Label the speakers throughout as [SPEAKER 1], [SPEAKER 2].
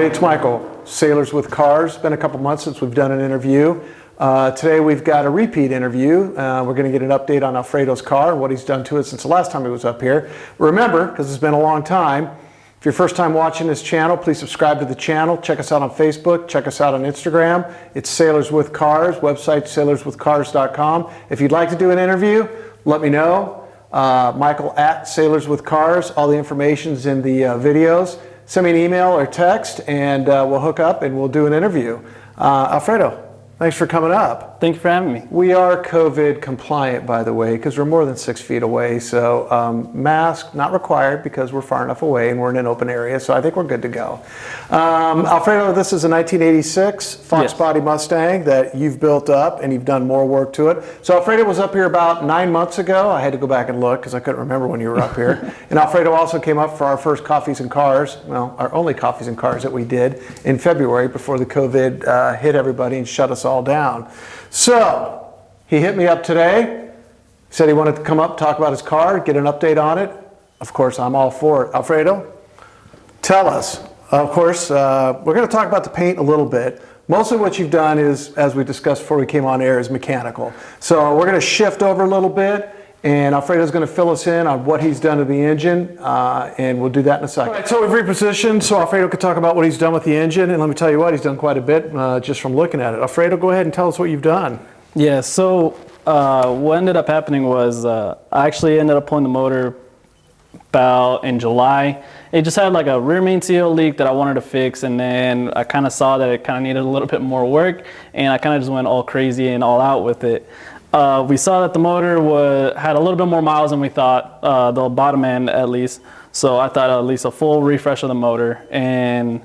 [SPEAKER 1] everybody, it's Michael, Sailors with Cars. Been a couple months since we've done an interview. Today we've got a repeat interview. We're going to get an update on Alfredo's car and what he's done to it since the last time he was up here. Remember, because it's been a long time, if you're first time watching this channel, please subscribe to the channel. Check us out on Facebook. Check us out on Instagram. It's Sailors with Cars, website sailorswithcars.com. If you'd like to do an interview, let me know. Michael at Sailors with Cars. All the information's in the videos. Send me an email or text and we'll hook up and we'll do an interview. Alfredo, thanks for coming up.
[SPEAKER 2] Thank you for having me.
[SPEAKER 1] We are COVID compliant, by the way, because we're more than 6 feet away. So mask not required because we're far enough away and we're in an open area. So I think we're good to go. Alfredo, this is a 1986 Fox Body Mustang that you've built up and you've done more work to it. So Alfredo was up here about 9 months ago. I had to go back and look because I couldn't remember when you were up here. And Alfredo also came up for our first Coffees and Cars, well, our only Coffees and Cars that we did in February before the COVID hit everybody and shut us all down. So he hit me up today, said he wanted to come up, talk about his car, get an update on it. Of course, I'm all for it. Alfredo, tell us. Of course, we're going to talk about the paint a little bit. Mostly what you've done is, as we discussed before we came on air, is mechanical. So we're going to shift over a little bit, and Alfredo's going to fill us in on what he's done to the engine, and we'll do that in a second. All right, so we've repositioned so Alfredo can talk about what he's done with the engine, and let me tell you what, he's done quite a bit just from looking at it. Alfredo, go ahead and tell us what you've done.
[SPEAKER 2] Yeah, so what ended up happening was I actually ended up pulling the motor about in July. It just had like a rear main seal leak that I wanted to fix, and then I kind of saw that it kind of needed a little bit more work, and I kind of just went all crazy and all out with it. We saw that the motor had a little bit more miles than we thought, the bottom end at least. So I thought at least a full refresh of the motor. And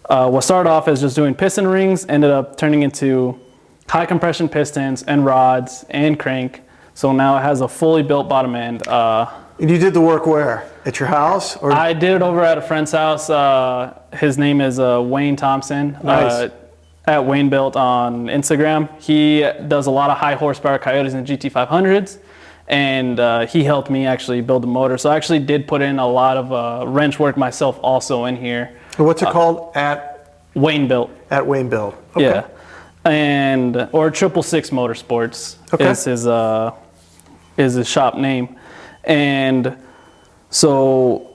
[SPEAKER 2] what started off as just doing piston rings ended up turning into high compression pistons and rods and crank. So now it has a fully built bottom end.
[SPEAKER 1] And you did the work where? At your house? Or?
[SPEAKER 2] I did it over at a friend's house. His name is Wayne Thompson.
[SPEAKER 1] Nice.
[SPEAKER 2] At Wayne Built on Instagram. He does a lot of high horsepower Coyotes and GT500s, and he helped me actually build the motor. So I actually did put in a lot of wrench work myself also in here.
[SPEAKER 1] And what's it called? At
[SPEAKER 2] Wayne Built.
[SPEAKER 1] At Wayne Built. Okay.
[SPEAKER 2] Yeah, and or 666 Motorsports is his shop name, and so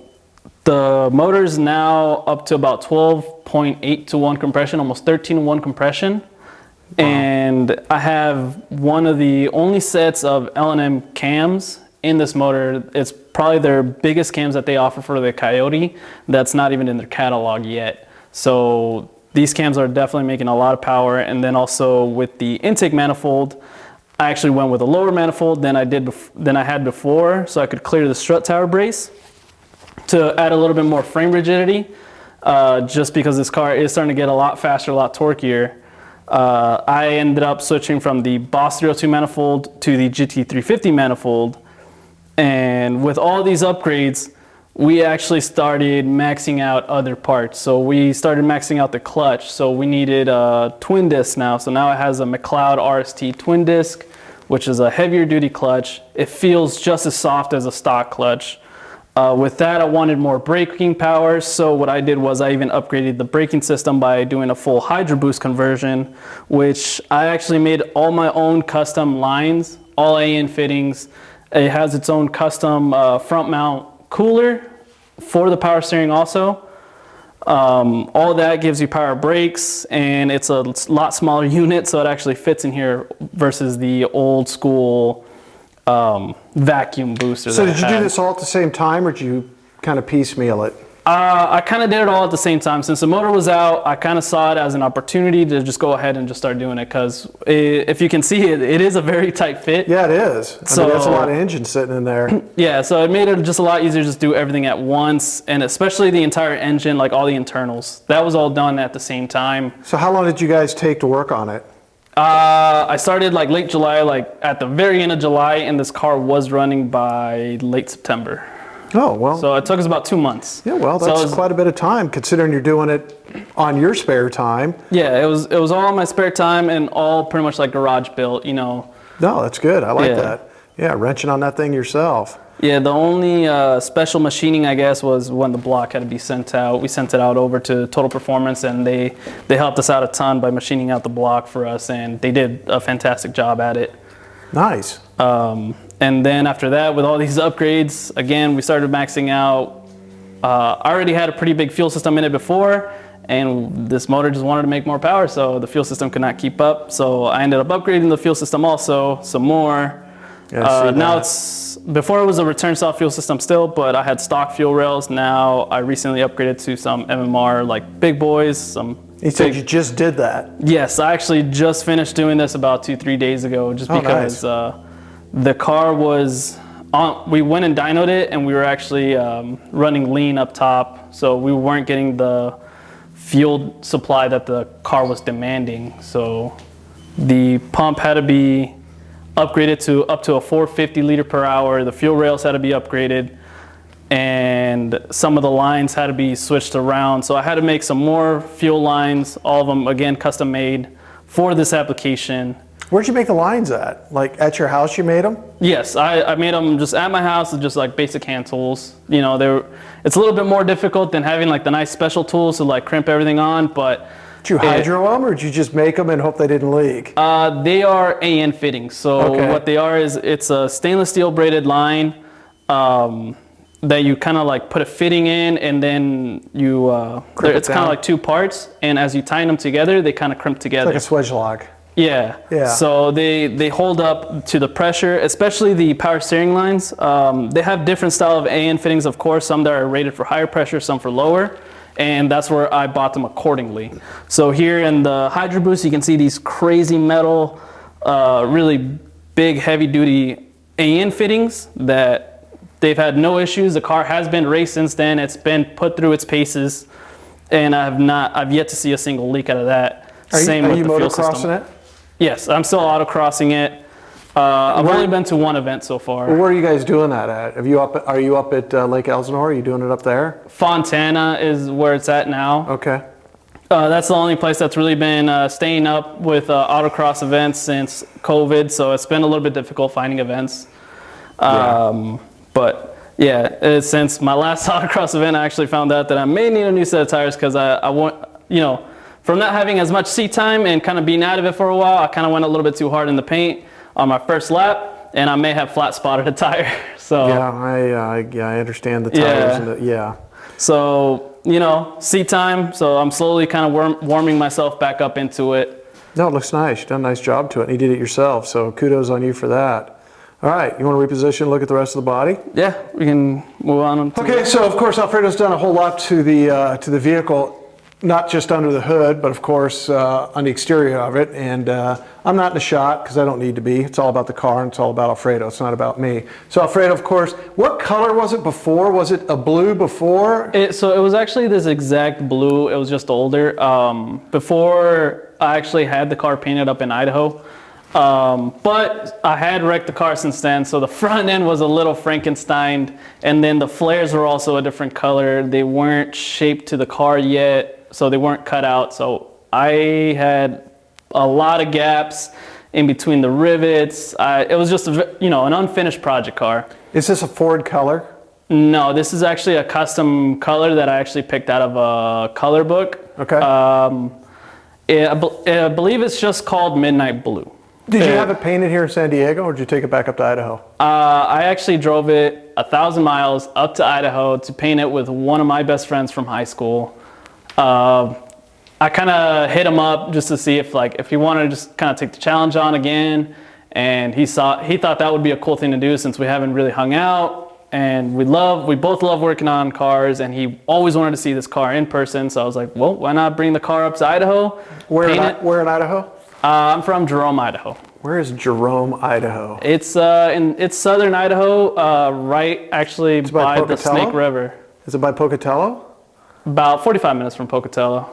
[SPEAKER 2] the motor is now up to about 12.8 to 1 compression, almost 13 to 1 compression. Wow. And I have one of the only sets of L&M cams in this motor. It's probably their biggest cams that they offer for the Coyote. That's not even in their catalog yet. So these cams are definitely making a lot of power. And then also with the intake manifold, I actually went with a lower manifold than I had before, so I could clear the strut tower brace to add a little bit more frame rigidity, just because this car is starting to get a lot faster, a lot torqueier. I ended up switching from the Boss 302 manifold to the GT350 manifold, and with all these upgrades, we actually started maxing out other parts. So we started maxing out the clutch, so we needed a twin disc now. So now it has a McLeod RST twin disc, which is a heavier duty clutch. It feels just as soft as a stock clutch. With that, I wanted more braking power, so what I did was I even upgraded the braking system by doing a full Hydro Boost conversion, which I actually made all my own custom lines, all AN fittings. It has its own custom front mount cooler for the power steering also. All that gives you power brakes, and it's a lot smaller unit, so it actually fits in here versus the old school vacuum booster.
[SPEAKER 1] So did you do this all at the same time, or did you kind of piecemeal it?
[SPEAKER 2] I kind of did it all at the same time. Since the motor was out, I kind of saw it as an opportunity to just go ahead and just start doing it, because if you can see it, it is a very tight fit.
[SPEAKER 1] Yeah, it is. I mean, that's a lot of engine sitting in there.
[SPEAKER 2] Yeah, so it made it just a lot easier to just do everything at once, and especially the entire engine, like all the internals. That was all done at the same time.
[SPEAKER 1] So how long did you guys take to work on it?
[SPEAKER 2] I started like late July, like at the very end of July, and this car was running by late September.
[SPEAKER 1] Oh, well.
[SPEAKER 2] So it took us about 2 months.
[SPEAKER 1] Yeah, well, that's quite a bit of time considering you're doing it on your spare time.
[SPEAKER 2] Yeah, it was all on my spare time and all pretty much like garage built, you know.
[SPEAKER 1] No, that's good. I like that. Yeah, wrenching on that thing yourself.
[SPEAKER 2] Yeah, the only special machining, I guess, was when the block had to be sent out. We sent it out over to Total Performance, and they helped us out a ton by machining out the block for us, and they did a fantastic job at it.
[SPEAKER 1] Nice.
[SPEAKER 2] And then after that, with all these upgrades, again, we started maxing out. I already had a pretty big fuel system in it before, and this motor just wanted to make more power, so the fuel system could not keep up. So I ended up upgrading the fuel system also, some more. Now before it was a return style fuel system still, but I had stock fuel rails. Now I recently upgraded to some MMR, like big boys.
[SPEAKER 1] You said you just did that.
[SPEAKER 2] Yes, I actually just finished doing this about 2-3 days ago, just because the car was on. We went and dynoed it, and we were actually running lean up top, so we weren't getting the fuel supply that the car was demanding. So the pump had to be upgraded to up to a 450 liter per hour. The fuel rails had to be upgraded, and some of the lines had to be switched around. So I had to make some more fuel lines, all of them again custom made for this application.
[SPEAKER 1] Where'd you make the lines at? Like at your house you made them?
[SPEAKER 2] Yes, I made them just at my house with just like basic hand tools. You know, it's a little bit more difficult than having like the nice special tools to like crimp everything on, but
[SPEAKER 1] did you hydro them, or did you just make them and hope they didn't leak?
[SPEAKER 2] They are AN fittings. So what they are is it's a stainless steel braided line that you kind of like put a fitting in, and then you it's kind of like two parts, and as you tighten them together, they kind of crimp together.
[SPEAKER 1] It's like a swedge lock.
[SPEAKER 2] Yeah. So they hold up to the pressure, especially the power steering lines. They have different style of AN fittings, of course. Some that are rated for higher pressure, some for lower. And that's where I bought them accordingly. So here in the Hydro Boost, you can see these crazy metal, really big, heavy-duty AN fittings that they've had no issues. The car has been raced since then. It's been put through its paces, and I've yet to see a single leak out of that.
[SPEAKER 1] Are you motocrossing it?
[SPEAKER 2] Yes, I'm still autocrossing it. I've only been to one event so far.
[SPEAKER 1] Well, where are you guys doing that at? Are you up at Lake Elsinore? Are you doing it up there?
[SPEAKER 2] Fontana is where it's at now.
[SPEAKER 1] Okay.
[SPEAKER 2] That's the only place that's really been staying up with autocross events since COVID, so it's been a little bit difficult finding events. But yeah, since my last autocross event, I actually found out that I may need a new set of tires because I want, you know, from not having as much seat time and kind of being out of it for a while, I kind of went a little bit too hard in the paint on my first lap, and I may have flat spotted a tire. So
[SPEAKER 1] yeah, I understand the tires.
[SPEAKER 2] Yeah. So, you know, seat time. So I'm slowly kind of warming myself back up into it.
[SPEAKER 1] No, it looks nice. You've done a nice job to it. And you did it yourself. So kudos on you for that. All right, you want to reposition, look at the rest of the body?
[SPEAKER 2] Yeah, we can move on.
[SPEAKER 1] Okay, so of course Alfredo's done a whole lot to the vehicle. Not just under the hood, but of course on the exterior of it. And I'm not in the shot because I don't need to be. It's all about the car, and it's all about Alfredo. It's not about me. So Alfredo, of course, what color was it before? Was it a blue before?
[SPEAKER 2] So it was actually this exact blue. It was just older. Before I actually had the car painted up in Idaho. But I had wrecked the car since then, so the front end was a little Frankenstein, and then the flares were also a different color. They weren't shaped to the car yet, so they weren't cut out. So I had a lot of gaps in between the rivets. It was just an unfinished project car.
[SPEAKER 1] Is this a Ford color?
[SPEAKER 2] No, this is actually a custom color that I actually picked out of a color book.
[SPEAKER 1] Okay.
[SPEAKER 2] I believe it's just called Midnight Blue.
[SPEAKER 1] Did you have it painted here in San Diego, or did you take it back up to Idaho?
[SPEAKER 2] I actually drove it 1,000 miles up to Idaho to paint it with one of my best friends from high school. I kind of hit him up just to see if he wanted to just kind of take the challenge on again, and he thought that would be a cool thing to do since we haven't really hung out. And we both love working on cars, and he always wanted to see this car in person. So I was like, well, why not bring the car up to Idaho?
[SPEAKER 1] Where in Idaho?
[SPEAKER 2] I'm from Jerome, Idaho.
[SPEAKER 1] Where is Jerome, Idaho?
[SPEAKER 2] It's southern Idaho, right actually by the Snake River.
[SPEAKER 1] Is it by Pocatello?
[SPEAKER 2] About 45 minutes from Pocatello.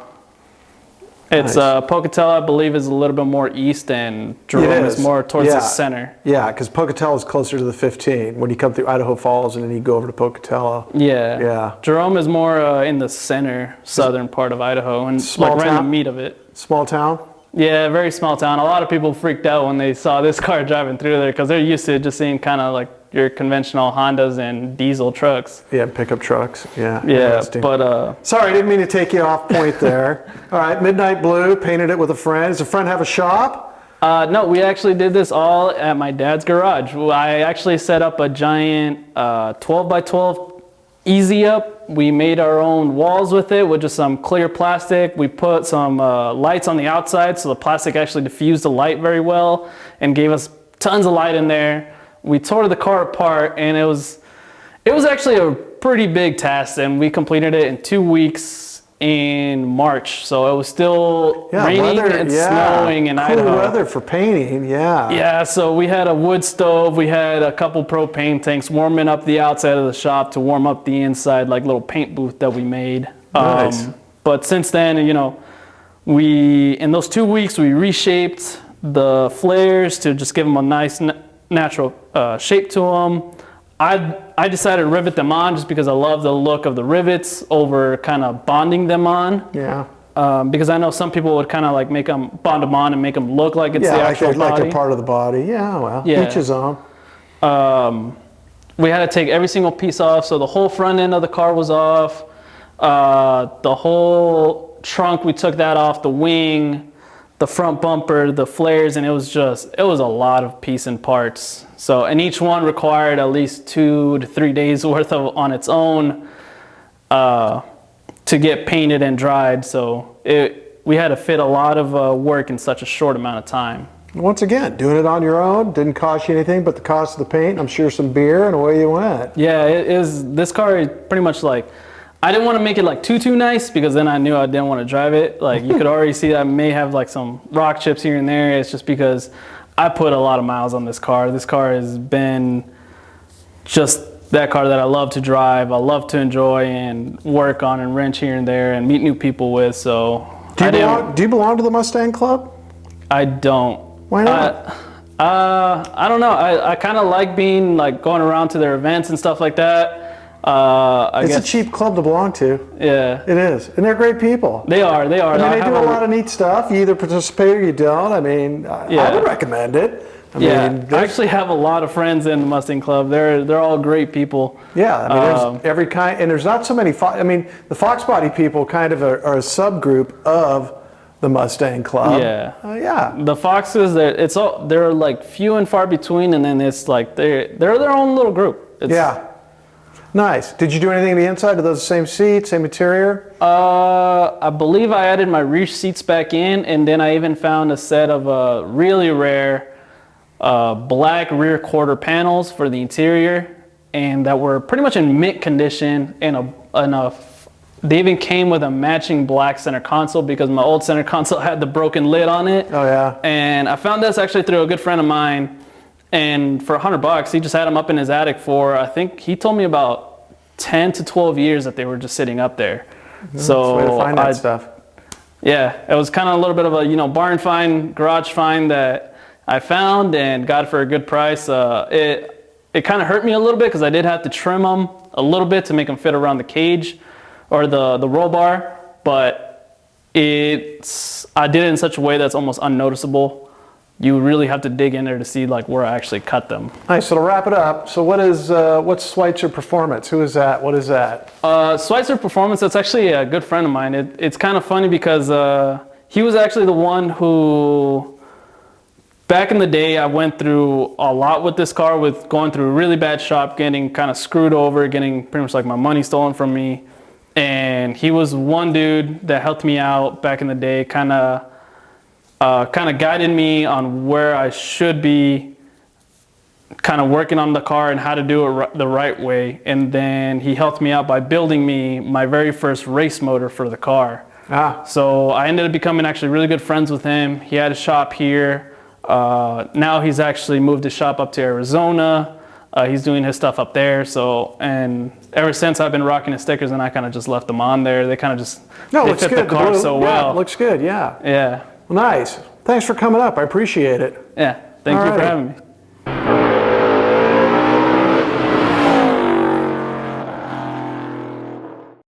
[SPEAKER 2] It's
[SPEAKER 1] nice.
[SPEAKER 2] Pocatello, I believe, is a little bit more east, and Jerome is more towards the center.
[SPEAKER 1] Yeah, because Pocatello is closer to the 15 when you come through Idaho Falls, and then you go over to Pocatello.
[SPEAKER 2] Yeah. Jerome is more in the center, southern part of Idaho, and right in the meat of it.
[SPEAKER 1] Small town?
[SPEAKER 2] Yeah, very small town. A lot of people freaked out when they saw this car driving through there because they're used to just seeing kind of like your conventional Hondas and diesel trucks.
[SPEAKER 1] Yeah, pickup trucks. Yeah.
[SPEAKER 2] Yeah, but
[SPEAKER 1] sorry, I didn't mean to take you off point there. All right, midnight blue, painted it with a friend. Does a friend have a shop?
[SPEAKER 2] No, we actually did this all at my dad's garage. I actually set up a giant 12 by 12 easy up. We made our own walls with it with just some clear plastic. We put some lights on the outside so the plastic actually diffused the light very well and gave us tons of light in there. We tore the car apart, and it was actually a pretty big task, and we completed it in 2 weeks in March. So it was still raining and snowing in Idaho.
[SPEAKER 1] Cool weather for painting, yeah.
[SPEAKER 2] Yeah, so we had a wood stove, we had a couple propane tanks warming up the outside of the shop to warm up the inside, like little paint booth that we made.
[SPEAKER 1] Nice.
[SPEAKER 2] But since then, you know, in those 2 weeks, we reshaped the flares to just give them a nice natural shape to them. I decided to rivet them on just because I love the look of the rivets over kind of bonding them on.
[SPEAKER 1] Yeah.
[SPEAKER 2] Because I know some people would kind of like bond them on and make them look like it's the actual body.
[SPEAKER 1] Like a part of the body. Yeah, well, each his own.
[SPEAKER 2] We had to take every single piece off, so the whole front end of the car was off. The whole trunk, we took that off, the wing, the front bumper, the flares, and it was a lot of piece and parts. So, and each one required at least 2 to 3 days worth of on its own to get painted and dried. So we had to fit a lot of work in such a short amount of time.
[SPEAKER 1] Once again, doing it on your own didn't cost you anything but the cost of the paint. I'm sure some beer, and away you went.
[SPEAKER 2] Yeah, this car is pretty much like, I didn't want to make it like too nice because then I knew I didn't want to drive it. Like you could already see I may have like some rock chips here and there. It's just because I put a lot of miles on this car. This car has been just that car that I love to drive, I love to enjoy and work on and wrench here and there and meet new people with. So
[SPEAKER 1] do you belong to the Mustang Club?
[SPEAKER 2] I don't.
[SPEAKER 1] Why not?
[SPEAKER 2] I don't know. I kind of like being like going around to their events and stuff like that. It's a cheap club to belong to. Yeah. It is. And they're great people. They are.
[SPEAKER 1] I mean, they do a lot of neat stuff. You either participate or you don't. I mean, I would recommend it.
[SPEAKER 2] I actually have a lot of friends in the Mustang Club. They're all great people.
[SPEAKER 1] Yeah, I mean, there's every kind, and there's not so many, the Fox Body people kind of are a subgroup of the Mustang Club.
[SPEAKER 2] Yeah. The Foxes, they're like few and far between, and then it's like they're their own little group.
[SPEAKER 1] Nice. Did you do anything on the inside? Are those the same seats, same interior?
[SPEAKER 2] I believe I added my rear seats back in, and then I even found a set of really rare black rear quarter panels for the interior, and that were pretty much in mint condition, and they even came with a matching black center console because my old center console had the broken lid on it.
[SPEAKER 1] Oh yeah.
[SPEAKER 2] And I found this actually through a good friend of mine. And for $100, he just had them up in his attic for, I think he told me about 10 to 12 years that they were just sitting up there. So
[SPEAKER 1] way to find that stuff.
[SPEAKER 2] Yeah, it was kind of a little bit of a barn find, garage find that I found and got for a good price. It kind of hurt me a little bit because I did have to trim them a little bit to make them fit around the cage or the roll bar, but I did it in such a way that's almost unnoticeable. You really have to dig in there to see like where I actually cut them.
[SPEAKER 1] Nice. So to wrap it up, so what's Schweitzer Performance? Who is that? What is that?
[SPEAKER 2] Schweitzer Performance, that's actually a good friend of mine. It's kind of funny because he was actually the one who, back in the day, I went through a lot with this car, with going through a really bad shop, getting kind of screwed over, getting pretty much like my money stolen from me. And he was one dude that helped me out back in the day, kind of guided me on where I should be kind of working on the car and how to do it the right way. And then he helped me out by building me my very first race motor for the car. So I ended up becoming actually really good friends with him. He had a shop here. Now he's actually moved his shop up to Arizona. He's doing his stuff up there. And ever since I've been rocking his stickers, and I kind of just left them on there. They kind of just fit the car so well.
[SPEAKER 1] It looks good, yeah.
[SPEAKER 2] Yeah.
[SPEAKER 1] Well, nice. Thanks for coming up. I appreciate it.
[SPEAKER 2] Yeah. Thank you for having me.